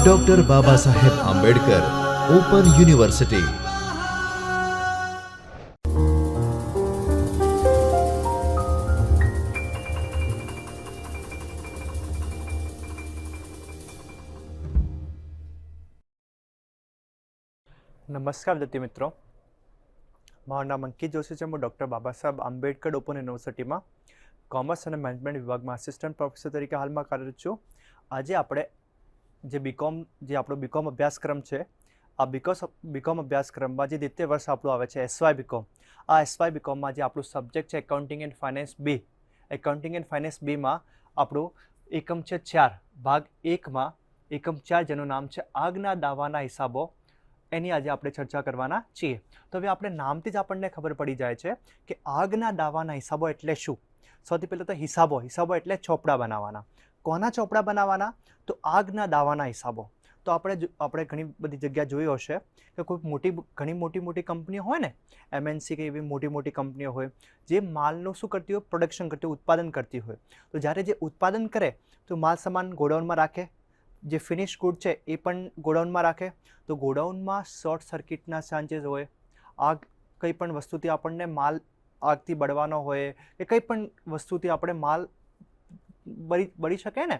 Doctor Baba Saheb Ambedkar open university. નમસ્કાર વિદ્યાર્થી મિત્રો, મારું નામ અંકિત જોશી છે. હું ડૉક્ટર બાબા સાહેબ આંબેડકર ઓપન યુનિવર્સિટીમાં કોમર્સ અને મેનેજમેન્ટ વિભાગમાં આસિસ્ટન્ટ પ્રોફેસર તરીકે હાલમાં કાર્યરત છું. આજે આપણે જે આપણો બીકોમ અભ્યાસક્રમ છે, આ બીકોમ અભ્યાસક્રમમાં જે દ્વિતીય વર્ષ આપણું આવે છે એસવાય બીકોમ, આ એસવાય બીકોમમાં જે આપણું સબ્જેક્ટ છે accounting and finance B, accounting and finance બીમાં આપણું એકમ છે 4, ભાગ 1માં એકમ 4 જેનું નામ છે આગના દાવાના હિસાબો, એની આજે આપણે ચર્ચા કરવાના છીએ. તો હવે આપણે નામથી જ આપણને ખબર પડી જાય છે કે આગના દાવાના હિસાબો એટલે શું. સૌથી પહેલાં તો હિસાબો એટલે ચોપડા બનાવવાના. કોના ચોપડા બનાવવાના? તો આગના દાવાના હિસાબો. તો આપણે ઘણી બધી જગ્યા જોઈ હશે કે કોઈ ઘણી મોટી કંપનીઓ હોય ને, MNC કે એવી મોટી કંપનીઓ હોય જે માલનું શું કરતી હોય, પ્રોડક્શન કરતી હોય, ઉત્પાદન કરતી હોય. તો જ્યારે જે ઉત્પાદન કરે તો માલ સામાન ગોડાઉનમાં રાખે, જે ફિનિશ ગુડ છે એ પણ ગોડાઉનમાં રાખે. તો ગોડાઉનમાં શોર્ટ સર્કિટના ચાન્સીસ હોય, આગ કંઈ પણ વસ્તુથી આપણને માલ આગથી બળવાનો હોય કે કંઈ પણ વસ્તુથી આપણે માલ બળી શકે ને,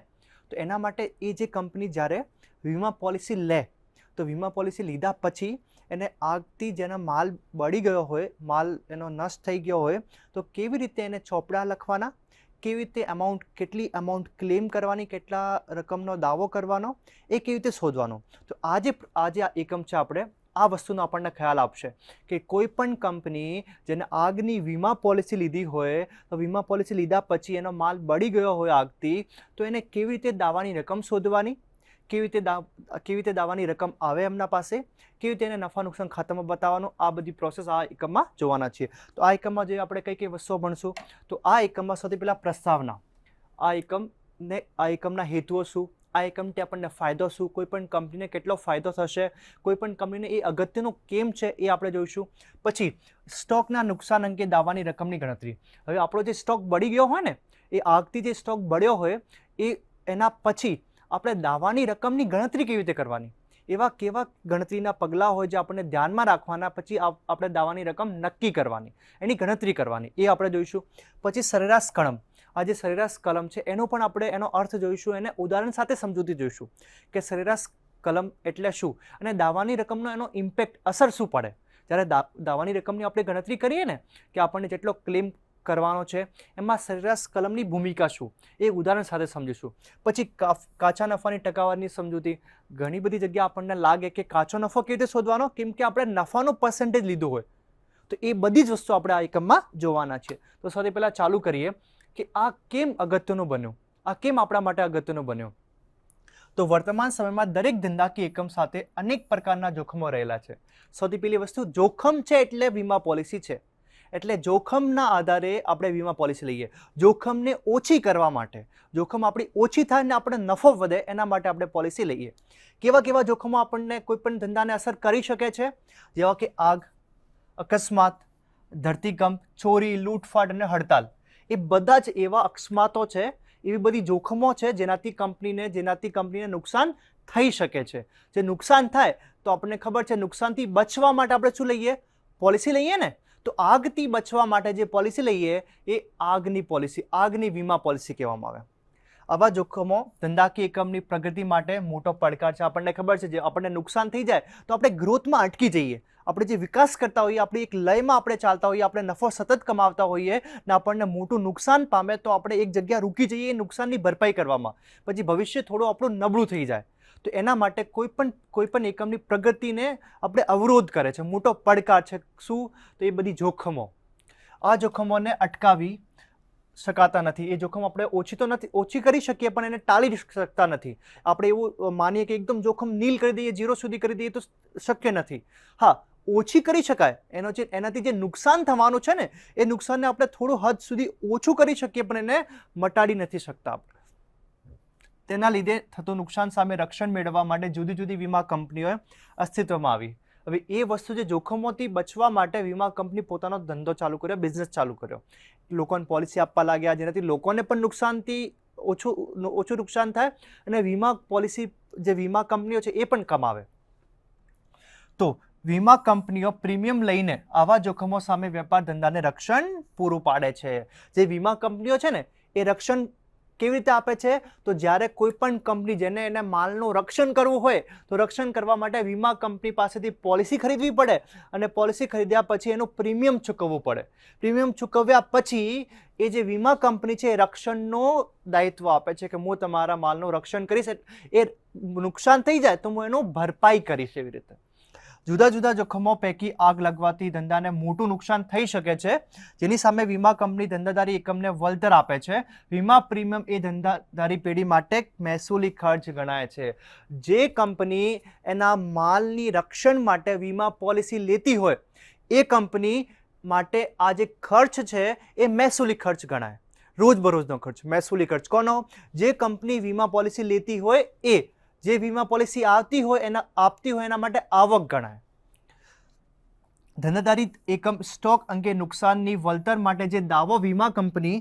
તો એના માટે એ જે કંપની જ્યારે વીમા પોલિસી લે, તો વીમા પોલિસી લીધા પછી એને આગથી જેના માલ બળી ગયો હોય, માલ એનો નષ્ટ થઈ ગયો હોય, તો કેવી રીતે એને ચોપડા લખવાના, કેવી રીતે કેટલી અમાઉન્ટ ક્લેમ કરવાની, કેટલા રકમનો દાવો કરવાનો, એ કેવી રીતે શોધવાનો. તો આજે આ એકમ છે આપણે આ વસ્તુનો આપણને ખ્યાલ આપશે કે કોઈ પણ કંપની જેને આગની વીમા પોલિસી લીધી હોય, તો વીમા પોલિસી લીધા પછી એનો માલ બળી ગયો હોય આગથી, તો એને કેવી રીતે દાવાની રકમ શોધવાની, કેવી રીતે દાવાની રકમ આવે એમના પાસે, કેવી રીતે એને નફા નુકસાન ખાતામાં બતાવવાનું, આ બધી પ્રોસેસ આ એકમમાં જોવાના છીએ. તો આ એકમમાં જે આપણે કઈ વસ્તુઓ ભણશું, તો આ એકમમાં સૌથી પહેલાં પ્રસ્તાવના, આ એકમના હેતુઓ શું, આ એકમથી આપણને ફાયદો શું, કોઈ પણ કંપનીને કેટલો ફાયદો થશે, કોઈ પણ કંપનીને એ અગત્યનું કેમ છે એ આપણે જોઈશું. પછી સ્ટોકના નુકસાન અંગે દાવાની રકમની ગણતરી. હવે આપણો જે સ્ટોક બળી ગયો હોય ને, એ આગથી જે સ્ટોક બળ્યો હોય એના પછી આપણે દાવાની રકમની ગણતરી કેવી રીતે કરવાની, એવા કેવા ગણતરીના પગલાં હોય જે આપણને ધ્યાનમાં રાખવાના, પછી આપણે દાવાની રકમ નક્કી કરવાની, એની ગણતરી કરવાની, એ આપણે જોઈશું. પછી સરેરાશ કલમ, આ જે સરેરાશ કલમ છે એનો પણ આપણે એનો અર્થ જોઈશું, એને ઉદાહરણ સાથે સમજૂતી જોઈશું કે સરેરાશ કલમ એટલે શું અને દાવાની રકમનો એનો ઇમ્પેક્ટ, અસર શું પડે. જ્યારે દાવાની રકમની આપણે ગણતરી કરીએ ને કે આપણને જેટલો ક્લેમ કરવાનો છે, એમાં સરેરાશ કલમની ભૂમિકા શું, એ ઉદાહરણ સાથે સમજીશું. પછી કાચા નફાની ટકાવારીની સમજૂતી. ઘણી બધી જગ્યા આપણને લાગે કે કાચો નફો કેવી રીતે શોધવાનો, કેમ કે આપણે નફાનો પર્સન્ટેજ લીધો હોય, તો એ બધી જ વસ્તુ આપણે આ એકમમાં જોવાના છે. તો સૌથી પહેલાં ચાલુ કરીએ કે આ કેમ અગત્યનું બન્યું, આ કેમ આપણા માટે અગત્યનું બન્યું. તો વર્તમાન સમયમાં દરેક ધંધાકીય એકમ સાથે અનેક પ્રકારના જોખમો રહેલા છે. સૌથી પહેલી વસ્તુ જોખમ છે એટલે વીમા પોલિસી છે. એટલે જોખમના આધારે આપણે વીમા પોલિસી લઈએ. જોખમને ઓછી કરવા માટે, જોખમ આપણી ઓછી થાય ને આપણે નફો વધે એના માટે આપણે પોલિસી લઈએ. કેવા જોખમો આપણને કોઈ પણ ધંધાને અસર કરી શકે છે, જેવા કે આગ, અકસ્માત, ધરતીકંપ, ચોરી, લૂંટફાટ અને હડતાલ. એ બધા જ એવા અકસ્માતો છે, એવી બધી જોખમો છે જેનાથી કંપનીને નુકસાન થઈ શકે છે. જે નુકસાન થાય તો આપણને ખબર છે, નુકસાનથી બચવા માટે આપણે શું લઈએ, પોલિસી લઈએ ને. તો આગથી બચવા માટે જે પોલિસી લઈએ એ આગની વીમા પોલિસી કહેવામાં આવે. આવા જોખમો ધંધાકીય એકમની પ્રગતિ માટે મોટો પડકાર છે. આપણને ખબર છે, જે આપણને નુકસાન થઈ જાય તો આપણે ગ્રોથમાં અટકી જઈએ. આપણે જે વિકાસ કરતા હોઈએ, આપણી એક લયમાં આપણે ચાલતા હોઈએ, આપણે નફો સતત કમાવતા હોઈએ ને આપણને મોટું નુકસાન પામે તો આપણે એક જગ્યા રૂકી જઈએ નુકસાનની ભરપાઈ કરવામાં. પછી ભવિષ્ય થોડું આપણું નબળું થઈ જાય. તો એના માટે કોઈ પણ એકમની પ્રગતિને આપણે અવરોધ કરે છે, મોટો પડકાર છે. શું? તો એ બધી જોખમો. આ જોખમોને અટકાવી શકાતા નથી. એ જોખમ આપણે ઓછી કરી શકીએ પણ એને ટાળી શકતા નથી. આપણે એવું માનીએ કે એકદમ જોખમ નીલ કરી દઈએ, 0 સુધી કરી દઈએ તો શક્ય નથી. હા, ઓછી કરી શકાય. એનાથી જે નુકસાન થવાનું છે ને, એ નુકસાનને આપણે થોડું હદ સુધી ઓછું કરી શકીએ પણ એને મટાડી નથી શકતા આપણે. તેના લીધે થતું નુકસાન સામે રક્ષણ મેળવવા માટે જુદી જુદી વીમા કંપનીઓ અસ્તિત્વમાં આવી. હવે એ વસ્તુ જે જોખમોથી બચવા માટે વીમા કંપની પોતાનો ધંધો ચાલુ કર્યો, બિઝનેસ ચાલુ કર્યો, લોકોને પોલિસી આપવા લાગ્યા, જેનાથી લોકોને પણ નુકસાનથી ઓછું નુકસાન થાય અને વીમા પોલિસી જે વીમા કંપનીઓ છે એ પણ કમાવે. તો વીમા કંપનીઓ પ્રીમિયમ લઈને આવા જોખમો સામે વેપાર ધંધાને રક્ષણ પૂરું પાડે છે. જે વીમા કંપનીઓ છે ને એ રક્ષણ કેવી રીતે આપે છે? તો જ્યારે કોઈ પણ કંપની જેને એને માલનું રક્ષણ કરવું હોય તો રક્ષણ કરવા માટે વીમા કંપની પાસેથી પોલિસી ખરીદવી પડે અને પોલિસી ખરીદ્યા પછી એનું પ્રીમિયમ ચૂકવવું પડે. પ્રીમિયમ ચૂકવ્યા પછી એ જે વીમા કંપની છે એ રક્ષણનું દાયિત્વ આપે છે કે હું તમારા માલનું રક્ષણ કરીશ, એ નુકસાન થઈ જાય તો હું એનું ભરપાઈ કરીશ. એવી રીતે જુદા જુદા જોખમો પૈકી આગ લાગવાથી ધંધાને મોટું નુકસાન થઈ શકે છે, જેની સામે વીમા કંપની ધંધાદારી એકમને વળતર આપે છે. વીમા પ્રીમિયમ એ ધંધાદારી પેઢી માટે મહેસૂલી ખર્ચ ગણાય છે. જે કંપની એના માલની રક્ષણ માટે વીમા પોલિસી લેતી હોય એ કંપની માટે આ જે ખર્ચ છે એ મહેસૂલી ખર્ચ ગણાય. રોજબરોજનો ખર્ચ, મહેસૂલી ખર્ચ કોનો? જે કંપની વીમા પોલિસી લેતી હોય એ, જે વીમા પોલિસી આપતી હોય એના માટે આવક ગણાય. ધંધાદારી એકમ સ્ટોક અંગે નુકસાનની વળતર માટે જે દાવો વીમા કંપની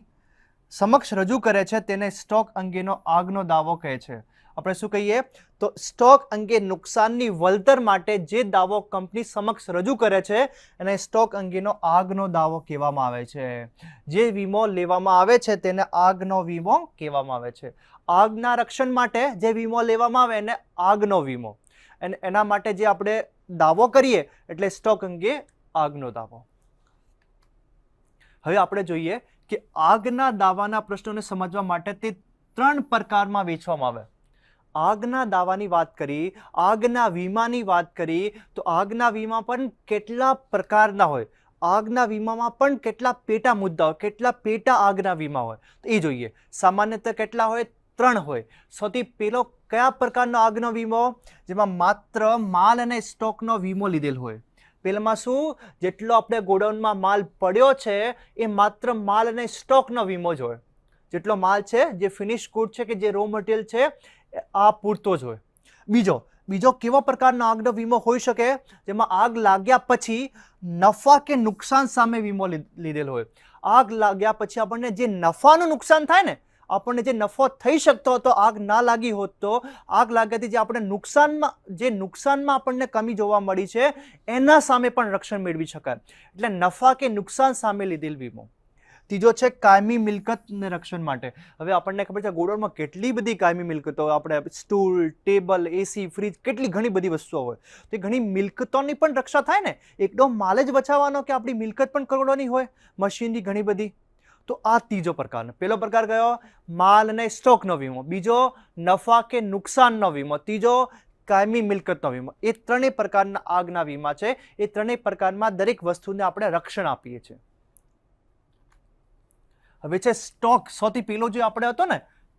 સમક્ષ રજૂ કરે છે તેને સ્ટોક અંગેનો આગનો દાવો કહે છે. આપણે શું કહીએ? તો સ્ટોક અંગે નુકસાનની વળતર માટે જે દાવો કંપની સમક્ષ રજૂ કરે છે એને સ્ટોક અંગેનો આગનો દાવો કહેવામાં આવે છે. જે વીમો લેવામાં આવે છે તેને આગનો વીમો કહેવામાં આવે છે. આગના રક્ષણ માટે જે વીમો લેવામાં આવે એને આગનો વીમો, અને એના માટે જે આપણે દાવો કરીએ એટલે સ્ટોક અંગે આગનો દાવો. હવે આપણે જોઈએ કે આગના દાવાના પ્રશ્નોને સમજવા માટે તે 3 પ્રકારમાં વહેંચવામાં આવે. આગના દાવાની વાત કરી, આગના વીમાની વાત કરી, તો આગના વીમા પણ કેટલા પ્રકારના હોય, આગના વીમામાં પણ કેટલા પેટા મુદ્દા હોય, કેટલા પેટા આગના વીમા હોય તો એ જોઈએ. સામાન્યતઃ કેટલા હોય? 3 હોય. સૌથી પહેલો કયા પ્રકારનો આગનો વીમો? જેમાં માત્ર માલ અને સ્ટોકનો વીમો લીધેલ હોય. પહેલામાં શું? જેટલો આપણે ગોડાઉનમાં માલ પડ્યો છે એ માત્ર માલ અને સ્ટોકનો વીમો જ હોય. જેટલો માલ છે, જે ફિનિશ ગુડ છે કે જે રો મટીરિયલ છે આ પૂરતો જ હોય. બીજો કેવો પ્રકારનો આગનો વીમો હોઈ શકે? જેમાં આગ લાગ્યા પછી નફા કે નુકસાન સામે વીમો લીધેલ હોય. આગ લાગ્યા પછી આપણને જે નફાનું નુકસાન થાય ને, આપણને જે નફો થઈ શકતો હતો આગ ના લાગી હોત તો, આગ લાગ્યાથી જે આપણે નુકસાનમાં આપણને કમી જોવા મળી છે એના સામે પણ રક્ષણ મેળવી શકાય. એટલે નફા કે નુકસાન સામે લીધેલ વીમો. ત્રીજો છે કાયમી મિલકતને રક્ષણ માટે. હવે આપણને ખબર છે ગોડાઉનમાં કેટલી બધી કાયમી મિલકતો, આપણે સ્ટૂલ, ટેબલ, એસી, ફ્રીજ, કેટલી ઘણી બધી વસ્તુઓ હોય. તો ઘણી મિલકતોની પણ રક્ષા થાય ને. એકદમ માલ જ બચાવવાનો કે આપણી મિલકત પણ કરોડોની હોય, મશીનની ઘણી બધી. તો આ ત્રીજો પ્રકાર. પહેલો પ્રકાર કયો? માલ અને સ્ટોકનો વીમો. બીજો નફા કે નુકસાનનો વીમો. ત્રીજો કાયમી મિલકતનો વીમો. એ 3 પ્રકારના આગના વીમા છે. એ 3 પ્રકારમાં દરેક વસ્તુને આપણે રક્ષણ આપીએ છીએ. હવે છે સ્ટોક. સૌથી પહેલો જે આપણે હતો ને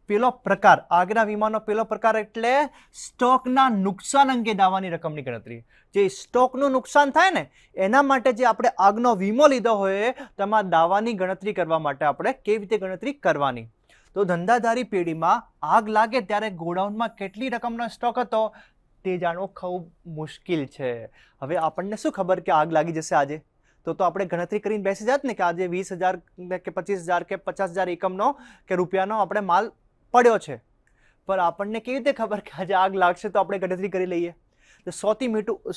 પેલો પ્રકાર, આગના વીમાનો પેલો પ્રકાર એટલે સ્ટોકના નુકસાન અંગે દાવાની રકમની ગણતરી. જે સ્ટોકનું નુકસાન થાય ને એના માટે જે આપણે આગનો વીમો લીધો હોય તેમાં દાવાની ગણતરી કરવા માટે આપણે કેવી રીતે ગણતરી કરવાની. તો ધંધાદારી પેઢીમાં આગ લાગે ત્યારે ગોડાઉનમાં કેટલી રકમનો સ્ટોક હતો તે જાણવું ખૂબ મુશ્કેલ છે. હવે આપણને શું ખબર કે આગ લાગી જશે આજે? તો આપણે ગણતરી કરીને બેસી જાત ને કે આજે 20,000 કે 25,000 કે 50,000 એકમનો કે રૂપિયાનો આપણે માલ પડ્યો છે. પણ આપણને કેવી રીતે ખબર કે આજે આગ લાગશે તો આપણે ગણતરી કરી લઈએ? તો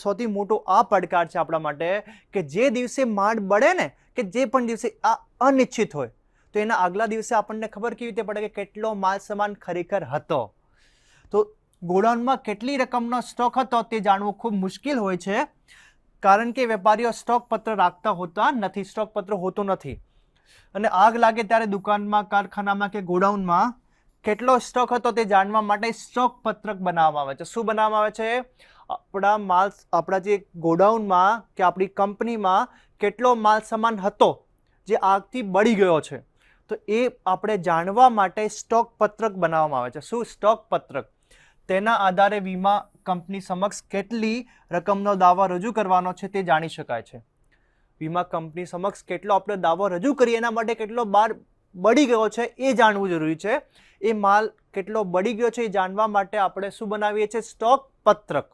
સૌથી મોટો આ પડકાર છે આપણા માટે કે જે દિવસે માલ બળે ને, કે જે પણ દિવસે આ અનિશ્ચિત હોય તો એના આગલા દિવસે આપણને ખબર કેવી રીતે પડે કે કેટલો માલ સામાન ખરેખર હતો. તો ગોડાઉનમાં કેટલી રકમનો સ્ટોક હતો તે જાણવું ખૂબ મુશ્કેલ હોય છે, કારણ કે વેપારીઓ સ્ટોક પત્ર રાખતા હોતા નથી, સ્ટોક પત્ર હોતો નથી. અને આગ લાગે ત્યારે દુકાનમાં, કારખાનામાં કે ગોડાઉનમાં કેટલો સ્ટોક હતો તે જાણવા માટે સ્ટોક પત્રક બનાવવામાં આવે છે. શું બનાવવામાં આવે છે? આપણા જે ગોડાઉનમાં કે આપણી કંપનીમાં કેટલો માલ સામાન હતો જે આગથી બળી ગયો છે, તો એ આપણે જાણવા માટે સ્ટોક પત્રક બનાવવામાં આવે છે. શું? સ્ટોક પત્રક. તેના આધારે વીમા કંપની સમક્ષ કેટલી રકમનો દાવો રજૂ કરવાનો છે તે જાણી શકાય છે. વીમા કંપની સમક્ષ કેટલો આપણે દાવો રજૂ કરીએ એના માટે કેટલો બળી ગયો છે એ જાણવું જરૂરી છે. એ માલ કેટલો બળી ગયો છે એ જાણવા માટે આપણે શું બનાવીએ છીએ? સ્ટોક પત્રક.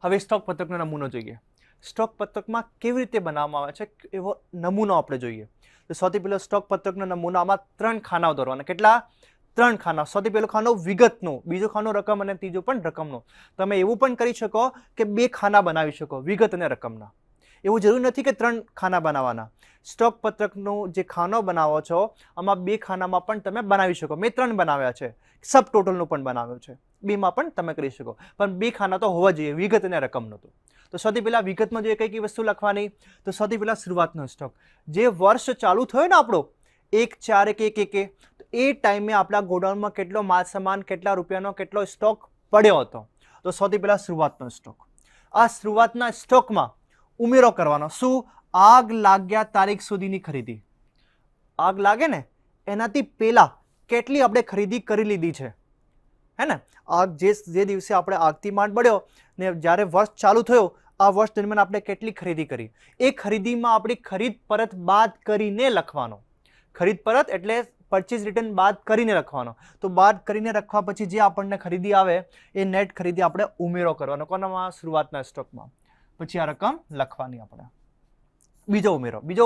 હવે સ્ટોક પત્રકનો નમૂનો જોઈએ. સ્ટોક પત્રકમાં કેવી રીતે બનાવવામાં આવે છે એવો નમૂનો આપણે જોઈએ. તો સૌથી પહેલો સ્ટોક પત્રકનો નમૂનો, આમાં 3 ખાનાઓ દોરવાના. કેટલા? 3 ખાના. સૌથી પહેલો ખાનો વિગતનો, બીજો ખાનો રકમ અને ત્રીજો પણ રકમનો. તમે એવું પણ કરી શકો કે 2 ખાના બનાવી શકો, વિગત અને રકમના. એવું જરૂરી નથી કે 3 ખાના બનાવવાના. સ્ટોક પત્રકનો જે ખાનો બનાવો છો આમાં 2 ખાનામાં પણ તમે બનાવી શકો. મેં 3 બનાવ્યા છે, સબ ટોટલનું પણ બનાવ્યું છે, 2માં પણ તમે કરી શકો, પણ 2 ખાના તો હોવા જોઈએ, વિગત અને રકમનો. તો સૌથી પહેલા વિગતમાં જોઈએ કઈ વસ્તુ લખવાની, તો સૌથી પહેલા શરૂઆતનો સ્ટોક. જે વર્ષ ચાલુ થયો ને આપણો 1/4/1/1, તો એ ટાઈમે આપણા ગોડાઉનમાં કેટલો માલ સામાન, કેટલા રૂપિયાનો કેટલો સ્ટોક પડ્યો હતો. તો સૌથી પહેલા શરૂઆતનો સ્ટોક. આ શરૂઆતના સ્ટોકમાં ઉમેરો કરવાનો. શું? આગ લાગ્યા તારીખ સુધીની ખરીદી. આગ લાગે ને એનાથી પહેલા કેટલી આપણે ખરીદી કરી લીધી છે, હે ને? આગ જે દિવસે આપણે આગથી માલ બળ્યો ને જ્યારે વર્ષ ચાલુ થયો, આ વર્ષ દરમિયાન આપણે કેટલી ખરીદી કરી, એ ખરીદીમાં આપણી ખરીદ પરત બાદ કરીને લખવાનો. ખરીદ પરત એટલે પરચેઝ રિટર્ન બાદ કરીને લખવાનો. તો બાદ કરીને લખવા પછી જે આપણને ખરીદી આવે એ નેટ ખરીદી આપણે ઉમેરો કરવાનો. કોનામાં? શરૂઆતના સ્ટોકમાં. પછી આ રકમ લખવાની આપણે. બીજો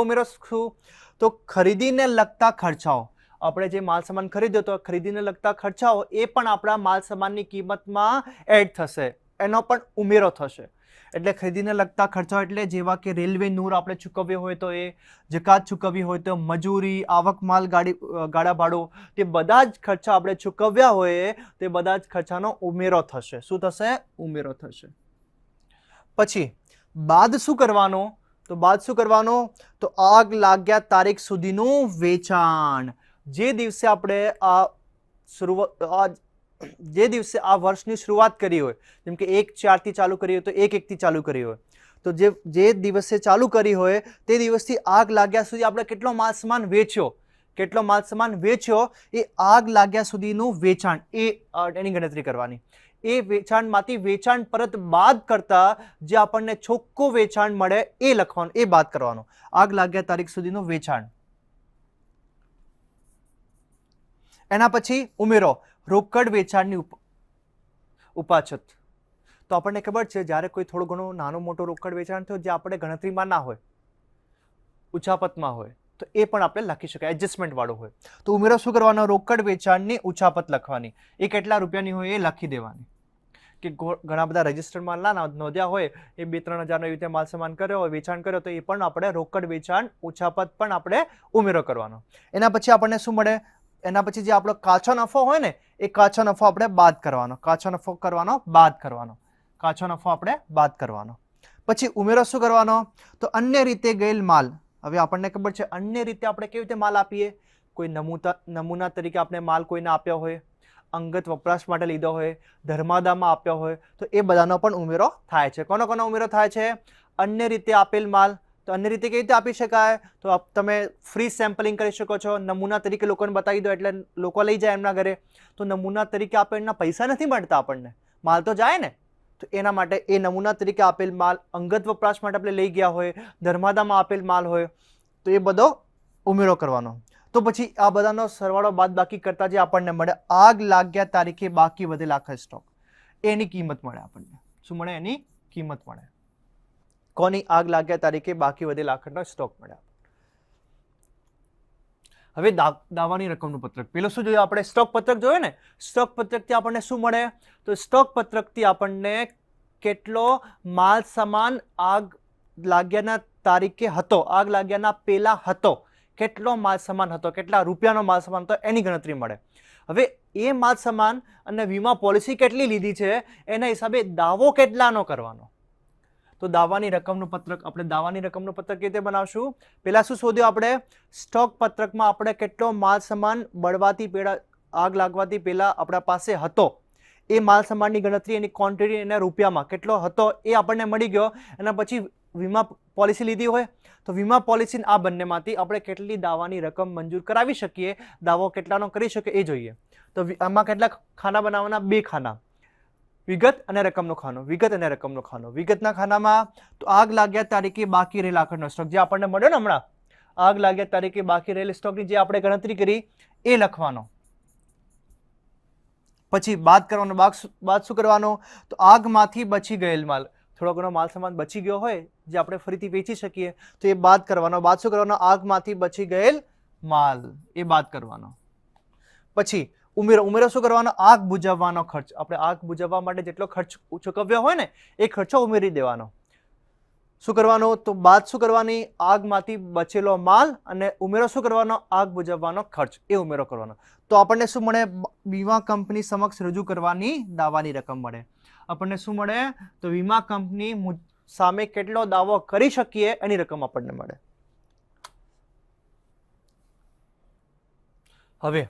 ઉમેરો શું? તો ખરીદીને લગતા ખર્ચાઓ. આપણે જે માલ સામાન ખરીદ્યો તો ખરીદીને લગતા ખર્ચાઓ એ પણ આપણા માલ સામાનની કિંમતમાં એડ થશે, એનો પણ ઉમેરો થશે. એટલે ખરીદીને લગતા ખર્ચાઓ એટલે જેવા કે રેલવે નૂર આપણે ચૂકવ્યો હોય તો એ, જકાત ચૂકવવી હોય તો, મજૂરી, આવક માલ, ગાડા ભાડું, તે બધા જ ખર્ચા આપણે ચૂકવ્યા હોય તે બધા જ ખર્ચાનો ઉમેરો થશે. શું થશે? ઉમેરો થશે. પછી બાદ શું કરવાનો? તો બાદ શું કરવાનો? તો આગ લાગ્યા તારીખ સુધીનું વેચાણ. જે દિવસે આપણે જે દિવસે આ વર્ષની શરૂઆત કરી હોય, જેમ કે 1/4 ચાલુ કરી હોય તો 1/1 ચાલુ કરી હોય, તો જે દિવસે ચાલુ કરી હોય તે દિવસથી આગ લાગ્યા સુધી આપણે કેટલો માલ સામાન વેચ્યો, એ આગ લાગ્યા સુધીનું વેચાણ, એની ગણતરી કરવાની. એ વેચાણમાંથી વેચાણ પરત બાદ કરતા જે આપણને ચોખ્ખું વેચાણ મળે એ લખવાનું, એ બાદ કરવાનું. આગ લાગ્યા તારીખ સુધીનું વેચાણ. એના પછી ઉમેરો રોકડ વેચાણની ઉપાછત. તો આપણને ખબર છે જ્યારે કોઈ થોડું ઘણું નાનું મોટું રોકડ વેચાણ થયું જે આપણે ગણતરીમાં ના હોય, ઉચાપતમાં હોય, તો એ પણ આપણે લખી શકાય, એડજસ્ટમેન્ટ વાળું હોય. તો ઉમેરો શું કરવાનો? રોકડ વેચાણની ઉચાપત લખવાની. એ કેટલા રૂપિયાની હોય એ લખી દેવાની. કે ઘણા બધા રજિસ્ટરમાં ના નોંધ્યા હોય, એ 2-3 હજારનો એવી રીતે માલ સામાન કર્યો હોય, વેચાણ કર્યો, તો એ પણ આપણે રોકડ વેચાણ ઉચાપત પણ આપણે ઉમેરો કરવાનો. એના પછી આપણને શું મળે? એના પછી જે આપણો કાચો નફો હોય ને એ કાચો નફો આપણે બાદ કરવાનો. કાચો નફો આપણે બાદ કરવાનો. પછી ઉમેરો શું કરવાનો? તો અન્ય રીતે ગયેલ માલ. હવે આપણને ખબર છે અન્ય રીતે આપણે કેવી રીતે માલ આપીએ. કોઈ નમૂના તરીકે આપણે માલ કોઈને આપ્યો હોય, અંગત વપરાશ માટે લીધો હોય, ધર્માદામાં આપ્યો હોય, તો એ બધાનો પણ ઉમેરો થાય છે. કોનો ઉમેરો થાય છે? અન્ય રીતે આપેલ માલ. તો અન્ય રીતે કેવી રીતે આપી શકાય? તો તમે ફ્રી સેમ્પલિંગ કરી શકો છો. નમૂના તરીકે લોકોને બતાવી દો એટલે લોકો લઈ જાય એમના ઘરે. તો નમૂના તરીકે આપે એના પૈસા નથી મળતા, આપણને માલ તો જાય ને. તો એના માટે એ નમૂના તરીકે આપેલ માલ, અંગત વપરાશ માટે આપણે લઈ ગયા હોય, ધર્માદામાં આપેલ માલ હોય, તો એ બધો ઉમેરો કરવાનો. તો પછી આ બધાનો સરવાળો બાદ બાકી કરતા જે આપણને મળે આગ લાગ્યા તારીખે બાકી વધેલ આખા સ્ટોક, એની કિંમત મળે આપણને. શું મળે? એની કિંમત મળે. કોની? આગ લાગ્યા તારીખે બાકી વધેલ આખરનો સ્ટોક મળે. હવે દાવાની રકમનું પત્રક. પેલો શું જોયું આપણે? સ્ટોક પત્રક જોયું ને. સ્ટોક પત્રકથી આપણને શું મળે? તો સ્ટોક પત્રકથી આપણને કેટલો માલ સામાન આગ લાગ્યાના તારીખે હતો, આગ લાગ્યાના પહેલા હતો, કેટલો માલ સામાન હતો, કેટલા રૂપિયાનો માલ સામાન હતો, એની ગણતરી મળે. હવે એ માલ સામાન અને વીમા પોલિસી કેટલી લીધી છે એના હિસાબે દાવો કેટલાનો કરવાનો. તો દાવાની રકમનું પત્રક. આપણે દાવાની રકમનું પત્રક કેવી રીતે બનાવશું? પહેલા શું શોધ્યું આપણે? સ્ટોક પત્રકમાં આપણે કેટલો માલ સામાન બળવાથી પહેલા, આગ લાગવાથી પહેલા આપણા પાસે હતો, એ માલ સામાનની ગણતરી, એની ક્વોન્ટિટી, એના રૂપિયામાં કેટલો હતો એ આપણને મળી ગયો. એના પછી વીમા પોલિસી લીધી હોય તો વીમા પોલિસી આ બંનેમાંથી આપણે કેટલી દાવાની રકમ મંજૂર કરાવી શકીએ, દાવો કેટલાનો કરી શકીએ એ જોઈએ. તો આમાં કેટલા ખાના બનાવવાના? 2 ખાના, વિગત અને રકમનો ખાનો. વિગત અને રકમનો ખાનો. વિગતના ખાનામાં તો આગ લાગ્યા તારીખે બાકી રહેલ આખરનો સ્ટોક જે આપણને મળ્યો ને હમણાં, આગ લાગ્યા તારીખે બાકી રહેલ સ્ટોકની જે આપણે ગણતરી કરી એ લખવાનો. પછી બાદ કરવાનો. બાદ શું કરવાનો? તો આગમાંથી બચી ગયેલ માલ, થોડો ઘણો માલ સામાન બચી ગયો હોય જે આપણે ફરીથી વેચી શકીએ તો એ બાદ કરવાનો. બાદ શું કરવાનો? આગમાંથી બચી ગયેલ માલ, એ બાદ કરવાનો. પછી ઉમેરો શું કરવાનો? આગ બુઝાવવાનો ખર્ચ. આપણે આગ બુઝાવવા માટે જેટલો ખર્ચ ચૂકવ્યો હોય ને એ ખર્ચો ઉમેરી દેવાનો. શું કરવાનો? તો બાદ શું કરવાની? આગમાંથી બચેલો માલ અને ઉમેરો શું કરવાનો? આગ બુઝાવવાનો ખર્ચ, એ ઉમેરો કરવાનો. તો આપણને શું મળે? વીમા કંપની સમક્ષ રજૂ કરવાની દાવાની રકમ મળે. આપણને શું મળે? તો વીમા કંપની સામે કેટલો દાવો કરી શકીએ એની રકમ આપણને મળે. હવે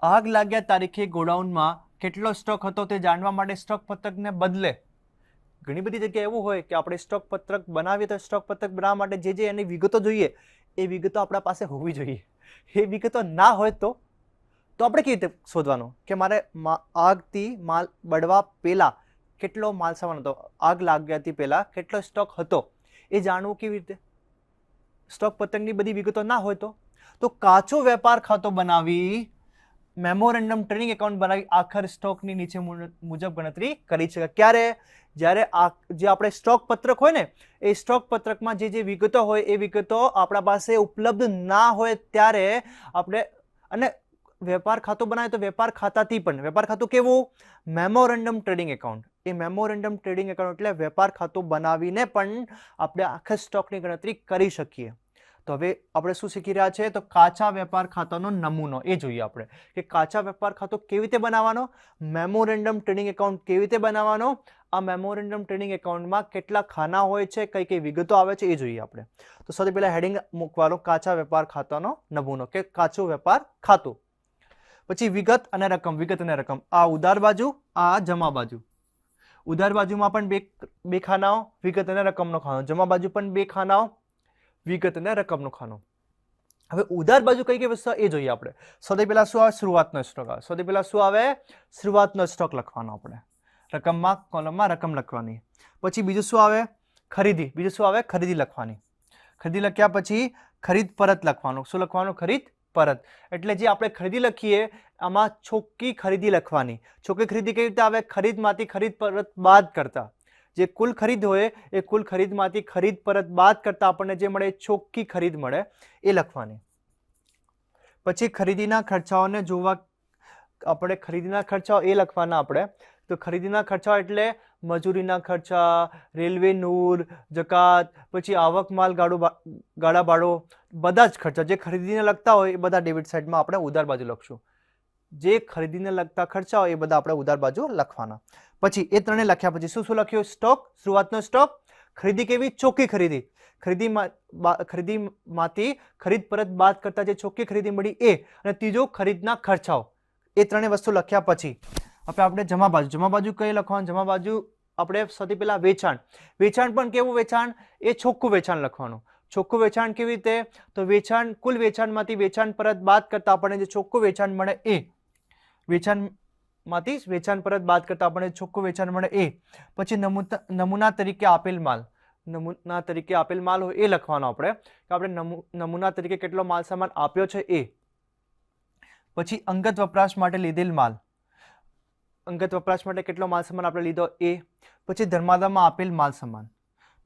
આગ લાગ્યા તારીખે ગોડાઉનમાં કેટલો સ્ટોક હતો તે જાણવા માટે સ્ટોક પત્રકને બદલે ઘણી બધી જગ્યાએ એવું હોય કે આપણે સ્ટોક પત્રક બનાવીએ તો સ્ટોક પત્રક બનાવવા માટે જે એની વિગતો જોઈએ એ વિગતો આપણા પાસે હોવી જોઈએ. એ વિગતો ના હોય તો આપણે કેવી રીતે શોધવાનું કે મારે આગથી માલ બળવા પહેલા કેટલો માલ સામાન હતો, આગ લાગ્યાથી પહેલા કેટલો સ્ટોક હતો એ જાણવું કેવી રીતે? સ્ટોક પત્રકની બધી વિગતો ના હોય તો કાચો વેપાર ખાતો બનાવી મેમોરેન્ડમ ટ્રેડિંગ એકાઉન્ટ બનાવી આખર સ્ટોકની નીચે મુજબ ગણતરી કરી શકે. ક્યારે? જ્યારે જે આપણે સ્ટોક પત્રક હોય ને એ સ્ટોક પત્રકમાં જે વિગતો હોય એ વિગતો આપણા પાસે ઉપલબ્ધ ના હોય ત્યારે આપણે, અને વેપાર ખાતું બનાવે તો વેપાર ખાતાથી પણ, વેપાર ખાતું કેવું? Memorandum trading account. એ મેમોરેન્ડમ ટ્રેડિંગ એકાઉન્ટ એટલે વેપાર ખાતું બનાવીને પણ આપણે આખા સ્ટોકની ગણતરી કરી શકીએ. તો હવે આપણે શું શીખી રહ્યા છે? તો કાચા વેપાર ખાતાનો નમૂનો એ જોઈએ આપણે કે કાચા વેપાર ખાતો કેવી રીતે બનાવવાનો, મેમોરેન્ડમ ટ્રેડિંગ એકાઉન્ટ કેવી રીતે બનાવવાનો, આ મેમોરેન્ડમ ટ્રેડિંગ એકાઉન્ટમાં કેટલા ખાના હોય છે, કઈ કઈ વિગતો આવે છે એ જોઈએ આપણે. તો સૌથી પહેલા હેડિંગ મૂકવાનો કાચા વેપાર ખાતાનો નમૂનો કે કાચું વેપાર ખાતું. પછી વિગત અને રકમ. વિગત અને રકમ, આ ઉધાર બાજુ, આ જમા બાજુ. ઉધાર બાજુમાં પણ બે ખાનાઓ, વિગત અને રકમનો ખાનો. જમા બાજુ પણ બે ખાનાઓ, વિગત અને રકમનો ખાનો. હવે ઉધાર બાજુ કઈ કઈ વસ્તુ એ જોઈએ આપણે. સૌથી પહેલા શું આવે? શરૂઆતનો સ્ટોક આવે. સૌથી પહેલા શું આવે? શરૂઆતનો સ્ટોક લખવાનો આપણે. રકમમાં કોલમમાં રકમ લખવાની. પછી બીજું શું આવે? ખરીદી. બીજું શું આવે? ખરીદી લખવાની. ખરીદી લખ્યા પછી ખરીદ પરત લખવાનું. શું લખવાનું? ખરીદ પરત. એટલે જે આપણે ખરીદી લખીએ આમાં ચોખ્ખી ખરીદી લખવાની. ચોખ્ખી ખરીદી કેવી રીતે આવે? ખરીદમાંથી ખરીદ પરત બાદ કરતા. જે કુલ ખરીદ હોય એ કુલ ખરીદમાંથી ખરીદ પરત બાદ કરતા આપણને જે મળે ચોખ્ખી ખરીદ મળે એ લખવાની. પછી ખરીદીના ખર્ચાઓને જોવા આપણે ખરીદીના ખર્ચાઓ એ લખવાના આપણે. તો ખરીદીના ખર્ચાઓ એટલે મજૂરીના ખર્ચા, રેલવે નૂર, જકાત, પછી આવક માલ ગાડા ભાડો, બધા જ ખર્ચા જે ખરીદીને લગતા હોય એ બધા ડેબિટ સાઇડમાં આપણે ઉધાર બાજુ લખશું. જે ખરીદીને લગતા ખર્ચા હોય એ બધા આપણે ઉધાર બાજુ લખવાના. પછી એ ત્રણે લખ્યા પછી શું લખ્યું? સ્ટોક, શરૂઆતનો સ્ટોક. ખરીદી કેવી? ચોખ્ખી ખરીદી. ખરીદીમાંથી ખરીદ પરત બાદ કરતા જે ચોખ્ખી ખરીદી મળી એ. અને ત્રીજો ખરીદના ખર્ચાઓ. એ ત્રણે વસ્તુ લખ્યા પછી આપણે જમા બાજુ. જમા બાજુ કઈ લખવાનું? જમા બાજુ આપણે સૌથી પહેલા વેચાણ. વેચાણ પણ કેવું વેચાણ? એ ચોખ્ખું વેચાણ લખવાનું. ચોખ્ખું વેચાણ કેવી રીતે? તો વેચાણ, કુલ વેચાણમાંથી વેચાણ પરત બાદ કરતા આપણને જે ચોખ્ખું વેચાણ મળે એ. વેચાણમાંથી વેચાણ પરત બાદ કરતા આપણને ચોખ્ખું વેચાણ મળે એ. પછી નમૂના તરીકે આપેલ માલ. નમૂના તરીકે આપેલ માલ હોય એ લખવાનો આપણે કે આપણે નમૂના તરીકે કેટલો માલ સામાન આપ્યો છે એ. પછી અંગત વપરાશ માટે લીધેલ માલ. અંગત વપરાશ માટે કેટલો માલ સામાન આપણે લીધો એ. પછી ધર્માદામાં આપેલ માલ સામાન.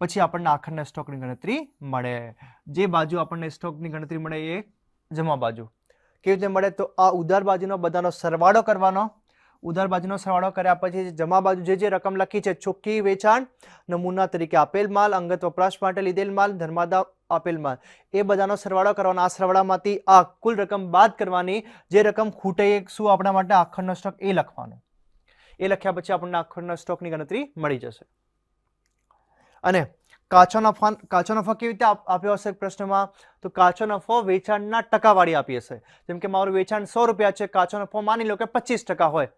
પછી આપણને આખરના સ્ટોકની ગણતરી મળે. જે બાજુ આપણને સ્ટોકની ગણતરી મળે એ જમા બાજુ. કેવી રીતે મળે? તો આ ઉધાર બાજુનો બધાનો સરવાળો કરવાનો. ઉધાર બાજુનો સરવાળો કર્યા પછી જમા બાજુ જે રકમ લખી છે ચોખ્ખી વેચાણ, નમૂના તરીકે આપેલ માલ, અંગત વપરાશ માટે લીધેલ માલ, ધર્માદા આપેલ માલ, એ બધાનો સરવાળો કરવાનો. આ સરવાળામાંથી આ કુલ રકમ બાદ કરવાની. જે રકમ ખૂટે શું આપણા માટે આખરનો સ્ટોક એ લખવાનો. એ લખ્યા પછી આપણને આખરના સ્ટોકની ગણતરી મળી જશે. અને કાચો નફો કેવી રીતે આપ્યો હશે પ્રશ્નમાં? તો કાચો નફો વેચાણના ટકાવાળી આપી હશે. જેમ કે મારું વેચાણ 100 રૂપિયા છે, કાચો નફો માની લો કે 25% હોય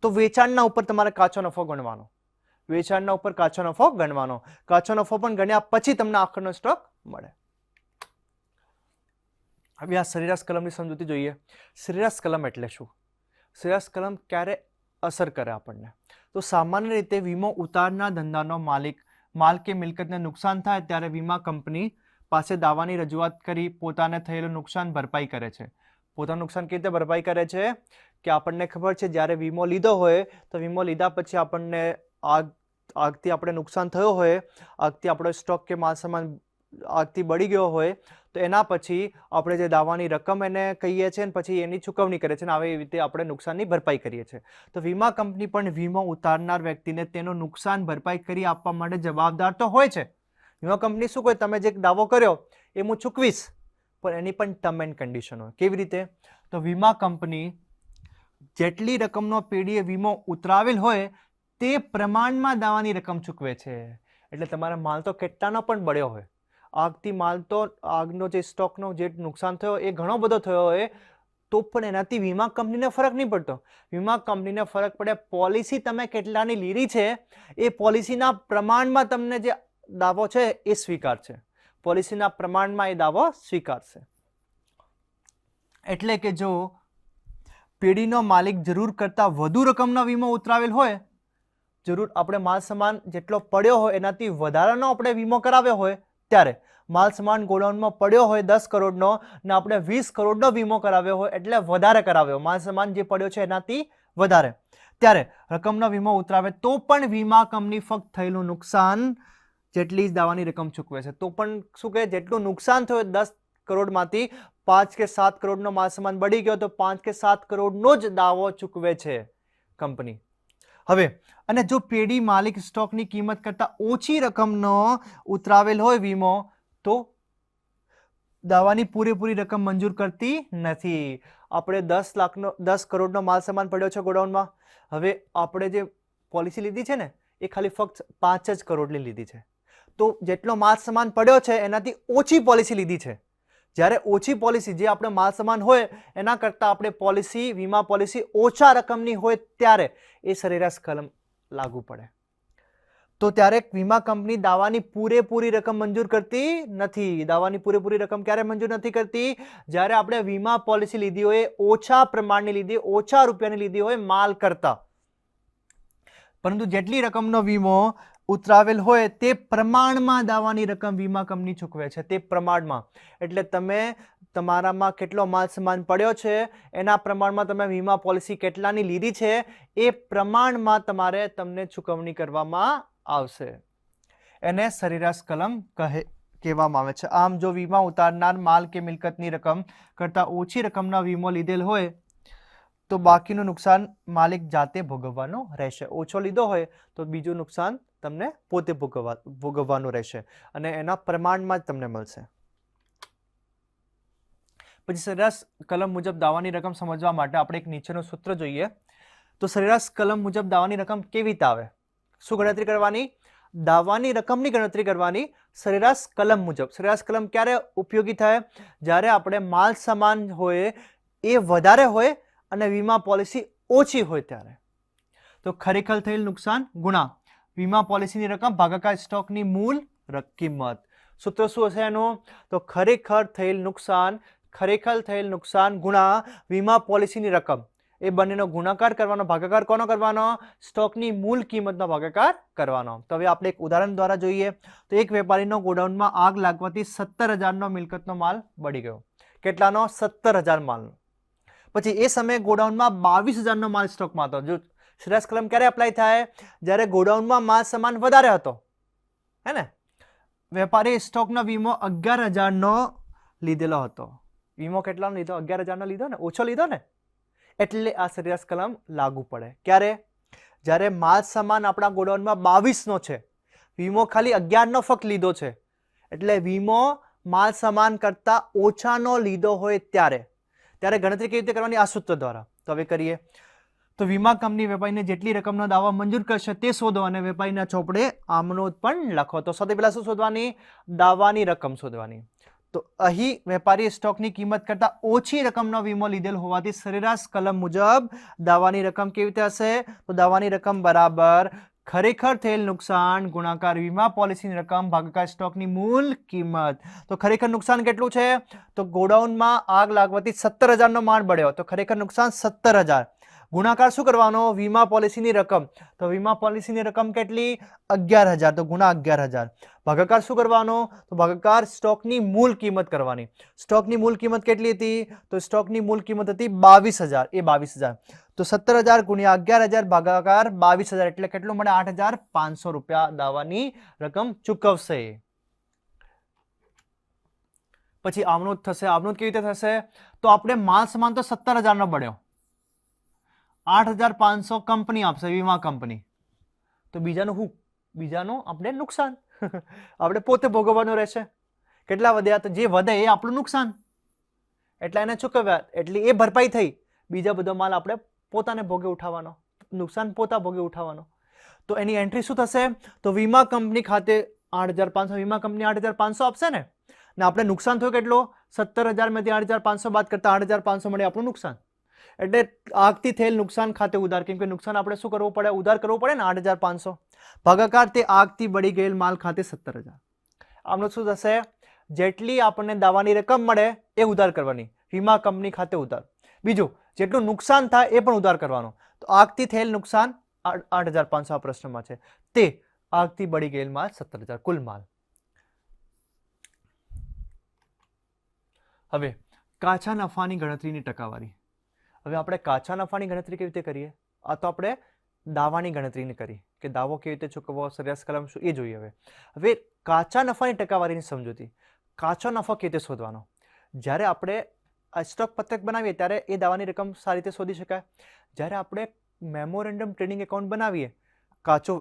તો વેચાણના ઉપર તમારે કાચો નફો ગણવાનો. વેચાણના ઉપર કાચો નફો ગણવાનો. કાચો નફો પણ ગણ્યા પછી તમને આખરનો સ્ટોક મળે. હવે આ સરેરાશ કલમની સમજૂતી જોઈએ. સરેરાશ કલમ એટલે શું? સરેરાશ કલમ ક્યારે અસર કરે આપણને? તો સામાન્ય રીતે વીમો ઉતારનાર ધંધાનો માલ કે મિલકતને નુકસાન થાય ત્યારે વીમા કંપની પાસે દાવાની રજૂઆત કરી પોતાને થયેલું નુકસાન ભરપાઈ કરે છે. પોતાનું નુકસાન કેવી રીતે ભરપાઈ કરે છે? કે આપણને ખબર છે જ્યારે વીમો લીધો હોય તો વીમો લીધા પછી આપણને આગથી આપણે નુકસાન થયો હોય, આગથી આપણો સ્ટોક કે માલ સામાન આગથી બળી ગયો હોય તો એના પછી આપણે જે દાવાની રકમ એને કહીએ છીએ અને પછી એની ચૂકવણી કરીએ છીએ અને આવી રીતે આપણે નુકસાનની ભરપાઈ કરીએ છીએ. તો વીમા કંપની પણ વીમો ઉતારનાર વ્યક્તિને તેનું નુકસાન ભરપાઈ કરી આપવા માટે જવાબદાર તો હોય છે. વીમા કંપની શું કહે, તમે જે દાવો કર્યો એ હું ચૂકવીશ, પણ એની પણ ટર્મ એન્ડ કન્ડિશન હોય. કેવી રીતે? તો વીમા કંપની જેટલી રકમનો પેઢીએ વીમો ઉતરાવેલ હોય તે પ્રમાણમાં દાવાની રકમ ચૂકવે છે. એટલે તમારા માલ તો કેટલાનો પણ બળ્યો હોય, આગથી માલ તો આગનો જે સ્ટોકનો જે નુકસાન થયો એ ઘણો બધો થયો હોય તો પણ એનાથી વીમા કંપનીને ફરક નહીં પડતો. વીમા કંપનીને ફરક પડે પોલિસી તમે કેટલાની લીધી છે એ પોલિસીના પ્રમાણમાં તમને જે દાવો છે એ સ્વીકાર છે. પોલિસીના પ્રમાણમાં એ દાવો સ્વીકારશે. એટલે કે જો પેઢીનો માલિક જરૂર કરતાં વધુ રકમનો વીમો ઉતરાવેલ હોય, જરૂર આપણે માલ સામાન જેટલો પડ્યો હોય એનાથી વધારાનો આપણે વીમો કરાવ્યો હોય, ત્યારે માલ સામાન ગોડાઉનમાં પડ્યો હોય 10 કરોડનો ને આપણે 20 કરોડનો વીમો કરાવ્યો હોય, એટલે વધારે કરાવ્યો, માલ સામાન જે પડ્યો છે એનાથી વધારે, ત્યારે રકમનો વીમો ઉતરાવે તો પણ વીમા કંપની ફક્ત થયેલું નુકસાન જેટલી જ દાવાની રકમ ચૂકવે છે. તો પણ શું કહે, જેટલું નુકસાન થયું 10 કરોડમાંથી 5 કે 7 કરોડનો માલ સામાન બળી ગયો તો 5 કે 7 કરોડનો જ દાવો ચૂકવે છે કંપની. હવે અને જો પેઢી માલિક સ્ટોકની કિંમત કરતાં ઓછી રકમનો ઉતરાવેલ હોય વીમો તો દાવાની પૂરેપૂરી રકમ મંજૂર કરતી નથી. આપણે 10 કરોડનો માલ સામાન પડ્યો છે ગોડાઉનમાં, હવે આપણે જે પોલિસી લીધી છે ને એ ખાલી ફક્ત 5 જ કરોડની લીધી છે. તો જેટલો માલ સામાન પડ્યો છે એનાથી ઓછી પોલિસી લીધી છે. જ્યારે ઓછી પોલિસી જે આપણે માલ સામાન હોય એના કરતાં આપણે પોલિસી વીમા પોલિસી ઓછા રકમની હોય ત્યારે એ સરેરાશ કલમ લાગુ પડે. તો ત્યારે વીમા કંપની દાવાની પૂરેપૂરી રકમ મંજૂર કરતી નથી. દાવાની પૂરેપૂરી રકમ ક્યારે મંજૂર નથી કરતી? જ્યારે આપણે વીમા પોલિસી લીધી હોય ઓછા પ્રમાણની લીધી, ઓછા રૂપિયાની લીધી હોય માલ કરતા, પરંતુ જેટલી રકમનો વીમો ઉતરાવેલ હોય તે પ્રમાણમાં દાવાની રકમ વીમા કંપની ચૂકવે છે. તે પ્રમાણમાં એટલે તમે તમારામાં કેટલો માલ સામાન પડ્યો છે એના પ્રમાણમાં તમે વીમા પોલિસી કેટલાની લીધી છે એ પ્રમાણમાં તમારે તમને ચૂકવણી કરવામાં આવશે. એને સરેરાશ કલમ કહેવામાં આવે છે. આમ જો વીમા ઉતારનાર માલ કે મિલકતની રકમ કરતાં ઓછી રકમનો વીમો લીધેલ હોય તો બાકીનું નુકસાન માલિક જાતે ભોગવવાનો રહેશે. ઓછો લીધો હોય તો બીજું નુકસાન તમને પોતે ભોગવવાનું રહેશે અને એના પ્રમાણમાં જ તમને મળશે. પછી સરેરાશ કલમ મુજબ દાવાની રકમ સમજવા માટે આપણે એક નીચેનું સૂત્ર જોઈએ. તો સરેરાશ કલમ મુજબ દાવાની રકમ કેવી રીતે આવે? શું ગણતરી કરવાની? દાવાની રકમની ગણતરી કરવાની સરેરાશ કલમ મુજબ. સરેરાશ કલમ ક્યારે ઉપયોગી થાય? જ્યારે આપણે માલ સામાન હોય એ વધારે હોય અને વીમા પોલિસી ઓછી હોય ત્યારે. તો ખરેખર થયેલ નુકસાન ગુણા વીમા પોલિસીની રકમ ભાગાકાર સ્ટોકની મૂળ કિંમત. સૂત્ર શું હશે એનું? તો ખરેખર થયેલ નુકસાન ગુણા વીમા પોલિસીની રકમ. એ બંનેનો ગુણાકાર કરવાનો, ભાગાકાર કોનો કરવાનો? સ્ટોકની મૂળ કિંમતનો ભાગાકાર કરવાનો. તો હવે આપણે એક ઉદાહરણ દ્વારા જોઈએ. તો એક વેપારીનો ગોડાઉનમાં આગ લાગવાથી 17,000નો મિલકતનો માલ બળી ગયો. કેટલાનો? 17,000 માલનો. પછી એ સમયે ગોડાઉનમાં 22,000નો માલ સ્ટોકમાં હતો. જો સરેરાશ કલમ ક્યારે એપ્લાય થાય? જ્યારે ગોડાઉનમાં માલ સામાન વધારે હતો, હે ને? વેપારી સ્ટોકનો વીમો 11,000નો લીધેલો હતો. વીમો કેટલાનો લીધો? 11,000નો લીધો ને, ઓછો લીધો ને, એટલે આ સરેરાશ કલમ લાગુ પડે. ક્યારે? જ્યારે માલ સામાન આપણા ગોડાઉનમાં 22નો છે, વીમો ખાલી 11નો ફક્ત લીધો છે, એટલે વીમો માલ સામાન કરતાં ઓછાનો લીધો હોય ત્યારે ગણતરી કેવી રીતે કરવાની? આ સૂત્ર દ્વારા. તો હવે કરીએ. તો વીમા કંપની વેપારીને જેટલી રકમનો દાવો મંજૂર કરશે તે શોધો અને વેપારીના ચોપડે આમનોંધ પણ લખો. તો સૌથી પહેલા શું શોધવાની? દાવાની રકમ શોધવાની. તો અહીં વેપારી સ્ટોકની કિંમત કરતાં ઓછી રકમનો વીમો લીધેલ હોવાથી સરેરાશ કલમ મુજબ દાવાની રકમ કેવી રીતે હશે? તો દાવાની રકમ બરાબર ખરેખર થયેલ નુકસાન ગુણાકાર વીમા પોલિસીની રકમ ભાગાકાર સ્ટોકની મૂળ કિંમત. તો ખરેખર નુકસાન કેટલું છે? તો ગોડાઉનમાં આગ લાગવાથી 17,000નો માલ બળ્યો, તો ખરેખર નુકસાન 17,000. ગુણાકાર શું કરવાનો? વીમા પોલિસીની રકમ. તો વીમા પોલિસીની રકમ કેટલી? 11,000. તો ગુણા 11,000. ભાગાકાર શું કરવાનો? તો ભાગાકાર સ્ટોકની મૂળ કિંમત કરવાની. સ્ટોકની મૂળ કિંમત કેટલી હતી? તો સ્ટોકની મૂળ કિંમત હતી 22,000. એ 22,000. તો 17,000 ગુણ્યા 11,000 ભાગાકાર 22,000 એટલે કેટલું મળે? 8,500 રૂપિયા દાવાની રકમ ચૂકવશે. પછી આમનું થશે, આમનું કેવી રીતે થશે? તો આપણે માલ સામાન તો 17,000નો બન્યો, 8,500 કંપની આપશે, વીમા કંપની. તો બીજાનું શું? બીજાનું આપણે નુકસાન આપણે પોતે ભોગવવાનું રહેશે. કેટલા વધ્યા? તો જે વધે એ આપણું નુકસાન, એટલે એને ચૂકવ્યા, એટલે એ ભરપાઈ થઈ. બીજા બધો માલ આપણે પોતાને ભોગે ઉઠાવવાનો, નુકસાન પોતા ભોગે ઉઠાવવાનો. તો એની એન્ટ્રી શું થશે? તો વીમા કંપની ખાતે 8,500, વીમા કંપની 8,500 આપશે ને આપણે નુકસાન થયું કેટલો? 17,000 માંથી 8,500 બાદ કરતા 8,500 મળે આપણું નુકસાન. એટલે આગથી થયેલ નુકસાન ખાતે ઉધાર, કેમ કે નુકસાન આપણે શું કરવું પડે? ઉધાર કરવું પડે ને 8,500 ભાગાકાર તે આગથી બળી ગયેલ માલ ખાતે 17,000. આમનું શું થશે? જેટલી આપણને દાવાની રકમ મળે એ ઉધાર કરવાની, વીમા કંપની ખાતે ઉધાર. બીજું, જેટલું નુકસાન થાય એ પણ ઉધાર કરવાનું. તો આગથી થયેલ નુકસાન 8,500 આ પ્રશ્નમાં છે, તે આગથી બળી ગયેલ માલ 17,000 કુલ માલ. હવે કાચા નફાની ગણતરીની ટકાવારી. હવે આપણે કાચા નફાની ગણતરી કેવી રીતે કરીએ? આ તો આપણે દાવાની ગણતરીની કરી કે દાવો કેવી રીતે ચૂકવવો, સરેરાશ કલમ શું, એ જોઈએ. હવે કાચા નફાની ટકાવારીની સમજૂતી. કાચો નફો કેવી રીતે શોધવાનો? જ્યારે આપણે સ્ટોક પત્રક બનાવીએ ત્યારે એ દાવાની રકમ સારી રીતે શોધી શકાય. જ્યારે આપણે મેમોરેન્ડમ ટ્રેડિંગ એકાઉન્ટ બનાવીએ, કાચો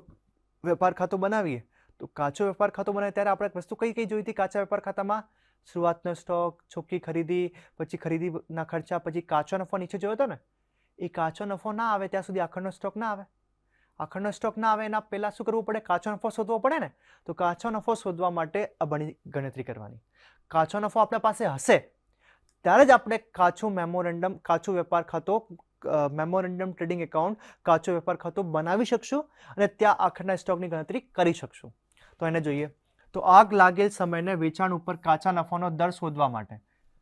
વેપાર ખાતું બનાવીએ, તો કાચો વેપાર ખાતું બનાવીએ ત્યારે આપણે વસ્તુ કઈ કઈ જોઈ હતી કાચા વેપાર ખાતામાં? શરૂઆતનો સ્ટોક, ચોખ્ખી ખરીદી, પછી ખરીદીના ખર્ચા, પછી કાચો નફો નીચે જોયો હતો ને. એ કાચો નફો ના આવે ત્યાં સુધી આખરનો સ્ટોક ના આવે. આખરનો સ્ટોક ના આવે એના પહેલા શું કરવું પડે? કાચો નફો શોધવો પડે ને. તો કાચો નફો શોધવા માટે આ બની ગણતરી કરવાની. કાચો નફો આપણા પાસે હશે ત્યારે જ આપણે કાચું મેમોરેન્ડમ, કાચું વેપાર ખાતું, મેમોરેન્ડમ ટ્રેડિંગ એકાઉન્ટ, કાચો વેપાર ખાતું બનાવી શકશું અને ત્યાં આખરના સ્ટોકની ગણતરી કરી શકશું. તો એને જોઈએ. તો આગ લાગેલ સમયને વેચાણ ઉપર કાચા નફાનો દર શોધવા માટે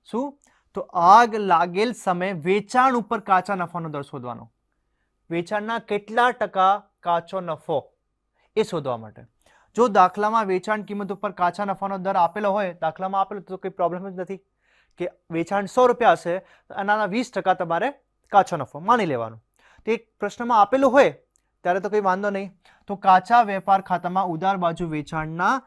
શું? તો આગ લાગેલ સમય વેચાણ ઉપર કાચા નફાનો દર શોધવાનો. વેચાણના કેટલા ટકા કાચો નફો એ શોધવા માટે. જો દાખલામાં વેચાણ કિંમત ઉપર કાચા નફાનો દર આપેલો હોય, દાખલામાં આપેલો તો કોઈ પ્રોબ્લેમ જ નથી કે વેચાણ 100 રૂપિયા હશે તો એના 20% તમારે કાચો નફો માની લેવાનો. તે પ્રશ્નમાં આપેલું હોય ત્યારે તો કંઈ વાંધો નહીં. તો કાચા વેપાર ખાતામાં ઉધાર બાજુ વેચાણના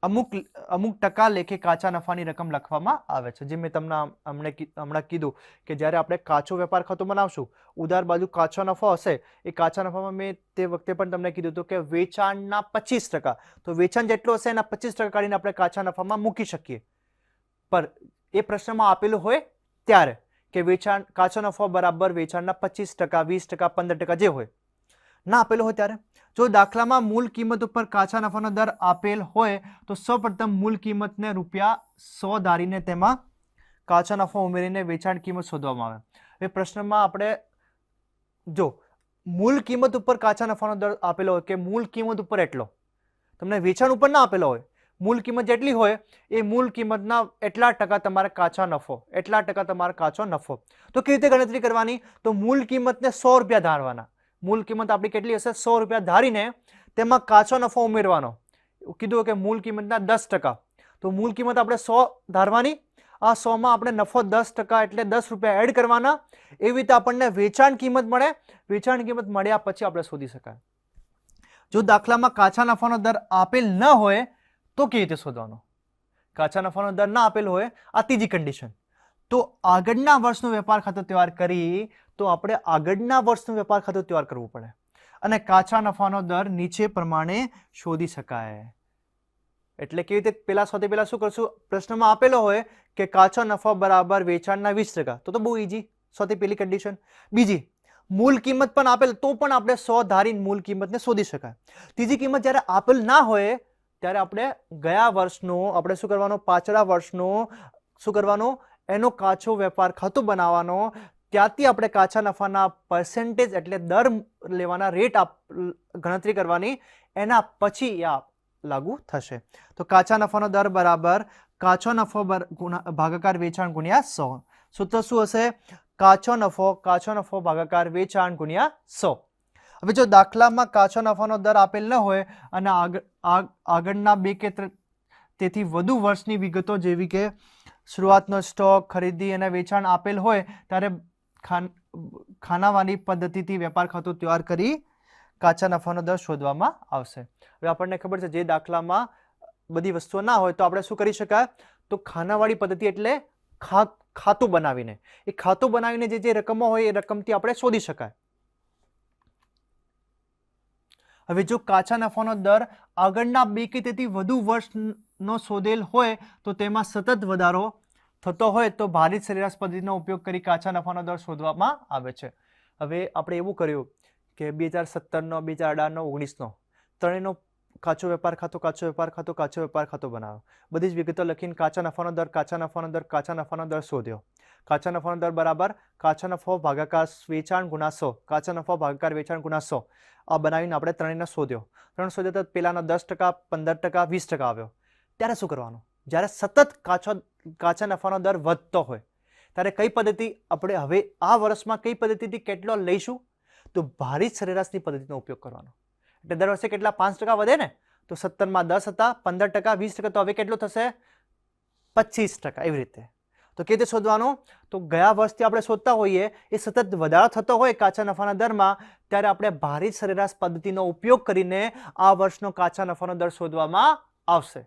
અમુક ટકા લેખે કાચા નફાની રકમ લખવામાં આવે છે. જે મેં તમને હમણાં કીધું કે જ્યારે આપણે કાચો વેપાર ખાતું બનાવશું, ઉધાર બાજુ કાચો નફો હશે, એ કાચા નફામાં મેં તે વખતે પણ તમને કીધું હતું કે વેચાણના 25%, તો વેચાણ જેટલું હશે એના 25% કાઢીને આપણે કાચા નફામાં મૂકી શકીએ. પર એ પ્રશ્નમાં આપેલું હોય ત્યારે કે વેચાણ, કાચો નફો બરાબર વેચાણના 25%, 20%, 15% જે હોય, ના આપેલું હોય ત્યારે. જો દાખલામાં મૂળ કિંમત ઉપર કાચા નફાનો દર આપેલ હોય તો સૌપ્રથમ મૂળ કિંમતને ₹100 ધારીને તેમાં કાચો નફો ઉમેરીને વેચાણ કિંમત શોધવામાં આવે. એ પ્રશ્નમાં આપણે જો મૂળ કિંમત ઉપર કાચા નફાનો દર આપેલો હોય કે મૂળ કિંમત ઉપર એટલો, તમને વેચાણ ઉપર ના આપેલો હોય, મૂળ કિંમત જેટલી હોય એ મૂળ કિંમતના એટલા ટકા તમારે કાચા નફો, એટલા ટકા તમારે કાચો નફો. તો કેવી રીતે ગણતરી કરવાની? તો મૂળ કિંમતને ₹100 ધારવાના. મૂળ કિંમત આપણી કેટલી હશે? ₹100 ધારીને તેમાં કાચો નફો ઉમેરવાનો. કીધું કે મૂળ કિંમતના 10%, તો મૂળ કિંમત આપણે 100 ધારવાની. આ 100માં આપણે નફો 10% એટલે ₹10 એડ કરવાના. એવી રીતે આપણને વેચાણ કિંમત મળે. વેચાણ કિંમત મળ્યા પછી આપણે શોધી શકાય. જો દાખલામાં કાચા નફાનો દર આપેલ ન હોય તો કેવી રીતે શોધવાનો? કાચા નફાનો દર ના આપેલ હોય, આ ત્રીજી કન્ડિશન. તો આગળના વર્ષનું વેપાર ખાતું તૈયાર કરી તો આપણે આગળના વર્ષનું વેપાર ખાતું તૈયાર કરવું પડે અને કાચા નફાનો દર નીચે પ્રમાણે શોધી શકાય. એટલે કેવી રીતે? સૌથી પહેલા શું કરશું? પ્રશ્નમાં આપેલો હોય કે કાચો નફો બરાબર વેચાણના 20%, તો બહુ ઈઝી. સૌથી પહેલી કન્ડિશન. બીજી, મૂળ કિંમત પણ આપેલ તો પણ આપણે 100 ધારીને મૂળ કિંમતને શોધી શકાય. ત્રીજી કિંમત જ્યારે આપેલ ના હોય ત્યારે આપણે ગયા વર્ષનું, આપણે શું કરવાનું? પાછલા વર્ષનું શું કરવાનું? એનો કાચો વેપાર ખાતું બનાવવાનો. ત્યાંથી આપણે કાચા નફાના પર્સેન્ટેજ એટલે દર લેવાના, રેટ ગણતરી કરવાની. એના પછી આ લાગુ થશે. તો કાચા નફાનો દર બરાબર કાચો નફો ભાગાકાર વેચાણ ગુણ્યા 100. સૂત્ર શું હશે? કાચો નફો ભાગાકાર વેચાણ ગુણ્યા 100. હવે જો દાખલામાં કાચો નફાનો દર આપેલ ન હોય અને આગળના 2 કે તેથી વધુ વર્ષની વિગતો જેવી કે શરૂઆતનો સ્ટોક, ખરીદી અને વેચાણ આપેલ હોય ત્યારે ખાનાવાની પદ્ધતિથી વેપાર ખાતું તૈયાર કરી કાચા નફાનો દર શોધવામાં આવશે. હવે આપણને ખબર છે જે દાખલામાં બધી વસ્તુઓ ના હોય તો આપણે શું કરી શકાય? તો ખાનાવાળી પદ્ધતિ એટલે ખાતું બનાવીને, એ ખાતું બનાવીને જે રકમો હોય એ રકમથી આપણે શોધી શકાય. હવે જો કાચા નફાનો દર આગળના 2 કે તેથી વધુ વર્ષનો શોધેલ હોય તો તેમાં સતત વધારો થતો હોય તો ભારિત સરેરાશ પદ્ધતિનો ઉપયોગ કરી કાચા નફાનો દર શોધવામાં આવે છે. હવે આપણે એવું કર્યું કે 2017નો, 2018નો, 19નો ત્રણેયનો કાચો વેપાર ખાતું, કાચો વેપાર ખાતું, કાચો વેપાર ખાતું બનાવ્યો. બધી જ વિગતો લખીને કાચા નફાનો દર, કાચા નફાનો દર, કાચા નફાનો દર શોધ્યો. કાચા નફાનો દર બરાબર કાચો નફો ભાગાકાર વેચાણ ગુણા 100, કાચો નફો ભાગાકાર વેચાણ ગુણા 100 આ બનાવીને આપણે ત્રણેયનો શોધ્યો. ત્રણ શોધ્યો તો પેલાનો 10%, 15%, 20% આવ્યો. ત્યારે શું કરવાનું? જ્યારે સતત કાચા નફાનો દર વધતો હોય ત્યારે કઈ પદ્ધતિ આપણે હવે આ વર્ષમાં કઈ પદ્ધતિથી કેટલો લઈશું? તો ભારિત સરેરાશની પદ્ધતિનો ઉપયોગ કરવાનો. એટલે દર વર્ષે કેટલા 5% વધે ને, તો 17માં 10 હતા, 15%, 20%, તો હવે કેટલું થશે? 25%. એવી રીતે. તો કેવી રીતે શોધવાનું? તો ગયા વર્ષથી આપણે શોધતા હોઈએ એ સતત વધારો થતો હોય કાચા નફાના દરમાં, ત્યારે આપણે ભારિત સરેરાશ પદ્ધતિનો ઉપયોગ કરીને આ વર્ષનો કાચા નફાનો દર શોધવામાં આવશે.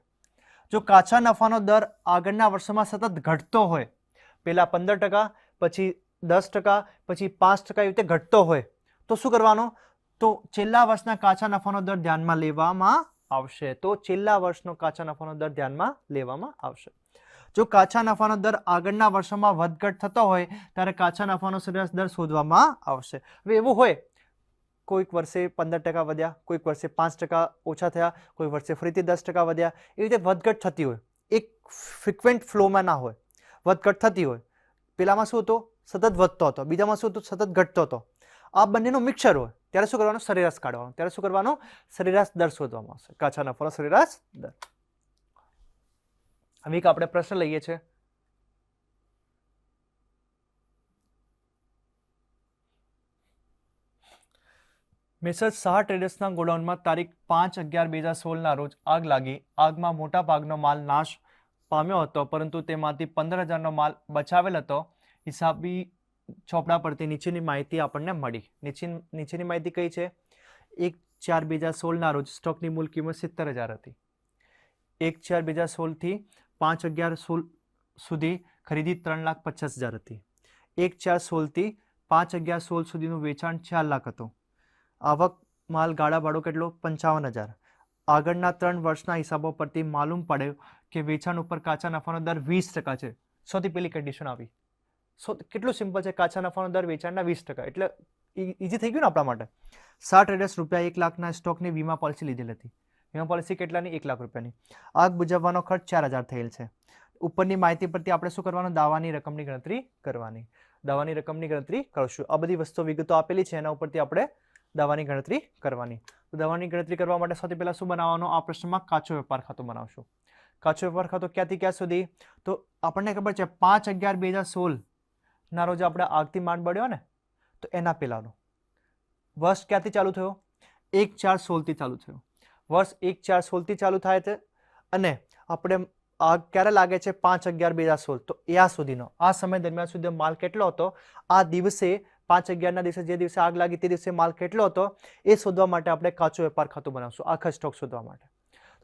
જો કાચા નફાનો દર આગળના વર્ષોમાં સતત ઘટતો હોય, પહેલા 15%, પછી 10%, પછી 5% એવી રીતે ઘટતો હોય તો શું કરવાનું? તો છેલ્લા વર્ષના કાચા નફાનો દર ધ્યાનમાં લેવામાં આવશે. તો છેલ્લા વર્ષનો કાચા નફાનો દર ધ્યાનમાં લેવામાં આવશે. જો કાચા નફાનો દર આગળના વર્ષોમાં વધઘટ થતો હોય ત્યારે કાચા નફાનો સરેરાશ દર શોધવામાં આવશે. હવે એવું હોય કોઈક વર્ષે 15% વધ્યા, કોઈક વર્ષે 5% ઓછા થયા, કોઈ વર્ષે ફરીથી 10% વધ્યા, એવી રીતે વધઘટ થતી હોય. એક ફ્રિક્વન્ટ ફ્લોમાં ના હોય, વધઘટ થતી હોય. પેલામાં શું હતો? સતત વધતો હતો. બીજામાં શું હતું? સતત ઘટતો હતો. આ બંનેનો મિક્સર હોય ત્યારે શું કરવાનું? સરેરાશ કાઢવાનું. ત્યારે શું કરવાનું? સરેરાશ દર શોધવામાં આવશે. કાચા નફાનો સરેરાશ દર. હવે એક આપણે પ્રશ્ન લઈએ છીએ. મેસર્સ શાહ ટ્રેડર્સના ગોડાઉનમાં તારીખ 5/11/2016ના રોજ આગ લાગી. આગમાં મોટા ભાગનો માલ નાશ પામ્યો હતો, પરંતુ તેમાંથી 15,000નો માલ બચાવેલ હતો. હિસાબી ચોપડા પરથી નીચેની માહિતી આપણને મળી. નીચેની માહિતી કઈ છે? 1/4/2016ના રોજ સ્ટોકની મૂળ કિંમત 70,000 હતી. 1/4/2016 થી 5/11/16 સુધી ખરીદી 3,50,000 હતી. 1/4/16 થી 5/11/16 સુધીનું વેચાણ 4 લાખ હતું. આવક માલ ગાળા ભાડો કેટલો? 55,000. આગળના 3 વર્ષના હિસાબો પરથી માલુમ પડ્યું કે વેચાણ ઉપર કાચા નફાનો દર 20% છે. સૌથી પહેલી કન્ડિશન આવી. કેટલું સિમ્પલ છે? કાચા નફાનો દર વેચાણના 20%. એટલે ઈઝી થઈ ગયું ને આપણા માટે. શાહ ટ્રેડર્સ ₹1 લાખના સ્ટોકની વીમા પોલિસી લીધેલી હતી. વીમા પોલિસી કેટલાની? 1 લાખ રૂપિયાની. આગ બુઝાવવાનો ખર્ચ 4,000 થયેલ છે. ઉપરની માહિતી પરથી આપણે શું કરવાનું? દાવાની રકમની ગણતરી કરવાની. દાવાની રકમની ગણતરી કરશું. આ બધી વસ્તુ વિગતો આપેલી છે, એના ઉપરથી આપણે દાવાની ગણતરી કરવાની. તો દાવાની ગણતરી કરવા માટે સૌથી પહેલા શું બનાવવાનું? આ પ્રશ્નમાં કાચો વેપાર ખાતું બનાવશું. કાચો વેપાર ખાતું ક્યાંથી ક્યાં સુધી? તો આપણને ખબર છે 5/11/2016 ના રોજ આપણે આગથી માંડ બળ્યો ને, તો એના પહેલાનો વર્ષ ક્યાંથી ચાલુ થયો? 1/4/16 થી ચાલુ થયો. વર્ષ 1/4/16 થી ચાલુ થાય છે અને આપણે આગ ક્યારે લાગે છે? 5/11/2016. તો આ સુધીનો, આ સમય દરમિયાન સુધી માલ કેટલો હતો? આ દિવસે 5/11ના દિવસે, જે દિવસે આગ લાગી તે દિવસે માલ કેટલો હતો એ શોધવા માટે આપણે કાચો વેપાર ખાતું બનાવશું, આખા સ્ટોક શોધવા માટે.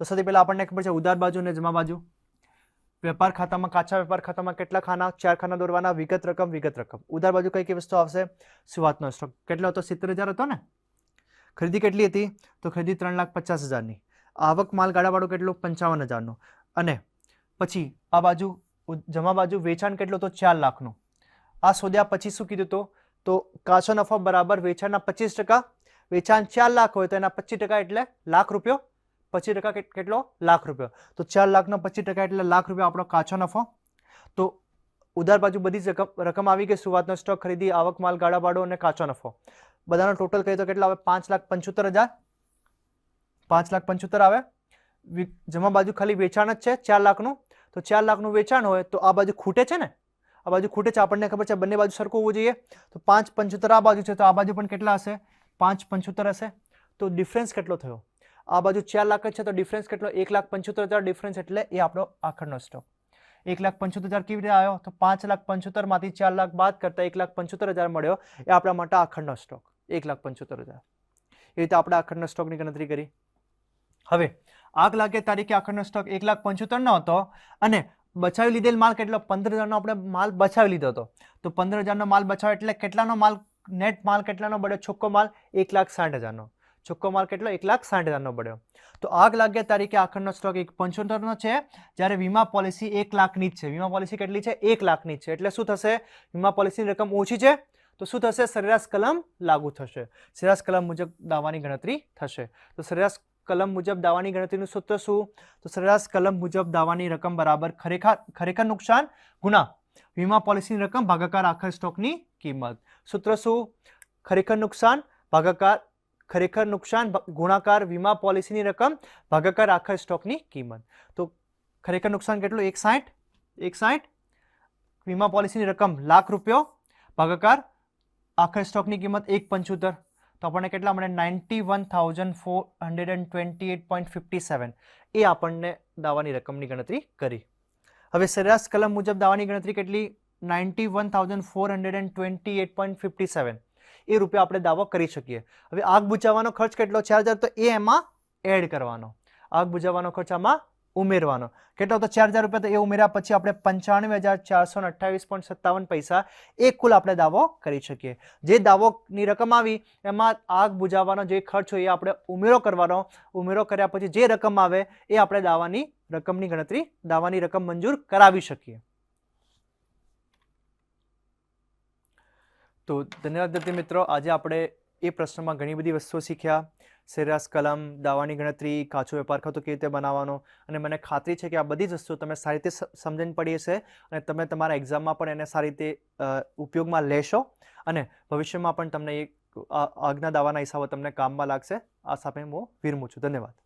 તો સૌથી પહેલા આપણને ખબર છે ઉધાર બાજુ અને જમા બાજુ. વેપાર ખાતામાં, કાચા વેપાર ખાતામાં કેટલા ખાના? 4 ખાના દોરવાના. વિગત રકમ, વિગત રકમ. ઉધાર બાજુ કઈ કઈ વસ્તુ આવશે? શરૂઆતનો સ્ટોક કેટલો હતો? 70,000 હતો ને. ખરીદી કેટલી હતી? તો ખરીદી 3,50,000ની. આવક માલ ગાળા ભાડો કેટલો? 55,000નો. અને પછી આ બાજુ જમા બાજુ વેચાણ કેટલો? તો 4 લાખનું. આ શોધ્યા પછી શું કીધું? તો કાચો નફો બરાબર વેચાણના 25%. વેચાણ 4 લાખ હોય તો એના 25% એટલે લાખ રૂપિયો. 25% કેટલો? લાખ રૂપિયો. તો 4 લાખનો 25% એટલે લાખ રૂપિયા આપણો કાચો નફો. તો ઉધાર બાજુ બધી જ રકમ આવી ગઈ. શરૂઆતનો સ્ટોક, ખરીદી, આવક માલ ગાળા ભાડો અને કાચો નફો. બધાનો ટોટલ કહીએ તો કેટલા આવે? 5,75,000. 5,75,000 આવે. જમા બાજુ ખાલી વેચાણ જ છે 4 લાખનું. તો 4 લાખનું વેચાણ હોય તો આ બાજુ ખૂટે છે ને, આ બાજુ ખૂટે છે. આપણને ખબર છે બંને બાજુ સરખું હોવું જોઈએ. તો 5,75,000 આ બાજુ છે તો આ બાજુ પણ કેટલા હશે? 5,75,000 હશે. તો ડિફરન્સ કેટલો થયો? આ બાજુ 4 લાખ જ છે તો ડિફરન્સ કેટલો? 1,75,000 ડિફરન્સ. એટલે એ આપણો આખરનો સ્ટોક. 1,75,000 કેવી રીતે આવ્યો? તો 5,75,000 માંથી 4 લાખ બાદ કરતા 1,75,000 મળ્યો. એ આપણા માટે આખરનો સ્ટોક 1,75,000. એ રીતે આપણે આખરનો સ્ટોકની ગણતરી કરી. હવે આગ લાગે તારીખે આખરનો સ્ટોક 1,75,000 નો હતો અને બચાવી લીધેલ માલ કેટલો? 15,000નો આપણે માલ બચાવી લીધો હતો. તો 15,000નો માલ બચાવ એટલે કેટલાનો માલ, નેટ માલ કેટલાનો બળ્યો? ચોખ્ખો માલ 1,60,000નો. ચોખ્ખો માલ કેટલો? 1,60,000નો બળ્યો. તો આગ લાગ્યા તારીખે આખરનો સ્ટોક 75નો છે, જ્યારે વીમા પોલિસી 1 લાખની જ છે. વીમા પોલિસી કેટલી છે? 1 લાખની જ છે. એટલે શું થશે? વીમા પોલિસીની રકમ ઓછી છે તો શું થશે? સરેરાશ કલમ લાગુ થશે. સરેરાશ કલમ મુજબ દાવાની ગણતરી થશે. તો સરેરાશ કલમ મુજબ દાવાની ગણતરીનું સૂત્ર શું? તો સરેરાશ કલમ મુજબ દાવાની રકમ બરાબર ખરેખર નુકસાન ગુણા વીમા પોલિસીની રકમ ભાગાકાર આખર સ્ટોકની કિંમત. સૂત્ર શું? ખરેખર નુકસાન ગુણાકાર વીમા પોલિસીની રકમ ભાગાકાર આખર સ્ટોકની કિંમત. તો ખરેખર નુકસાન કેટલું? 160. વીમા પોલિસીની રકમ ₹1,00,000 ભાગાકાર આખર સ્ટોકની કિંમત 1,75. તો આપણને કેટલા મળે? 91,428.57. એ આપણને દાવાની રકમની ગણતરી કરી. હવે સરેરાશ કલમ મુજબ દાવાની ગણતરી કેટલી? 91,428.57. એ રૂપિયા આપણે દાવો કરી શકીએ. હવે આગ બુઝાવવાનો ખર્ચ કેટલો? 4,000. તો એ એમાં એડ કરવાનો. આગ બુઝાવવાનો ખર્ચ આમાં ઉમેરવાનો. કેટલો? તો 4,000 રૂપિયા. તો એ ઉમેર્યા પછી આપણે 95,428.57 પૈસા એ કુલ આપણે દાવો કરી શકીએ. જે દાવોની રકમ આવી એમાં આગ બુઝાવવાનો જે ખર્ચ હોય એ આપણે ઉમેરો કરવાનો. ઉમેરો કર્યા પછી જે રકમ આવે એ આપણે દાવાની રકમની ગણતરી, દાવાની રકમ મંજૂર કરાવી શકીએ. તો ધન્યવાદ વિદ્યાર્થી મિત્રો. આજે આપણે એ પ્રશ્નમાં ઘણી બધી વસ્તુઓ શીખ્યા. સરેરાશ કલમ, દાવાની ગણતરી, કાચો વેપાર ખાતું કેવી રીતે બનાવવાનો, અને મને ખાતરી છે કે આ બધી જ વસ્તુઓ તમે સારી રીતે સમજણ પડી હશે અને તમે તમારા એક્ઝામમાં પણ એને સારી રીતે ઉપયોગમાં લેશો અને ભવિષ્યમાં પણ તમને એ આગના દાવાના હિસાબો તમને કામમાં લાગશે. આ સાથે હું વિરમું છું. ધન્યવાદ.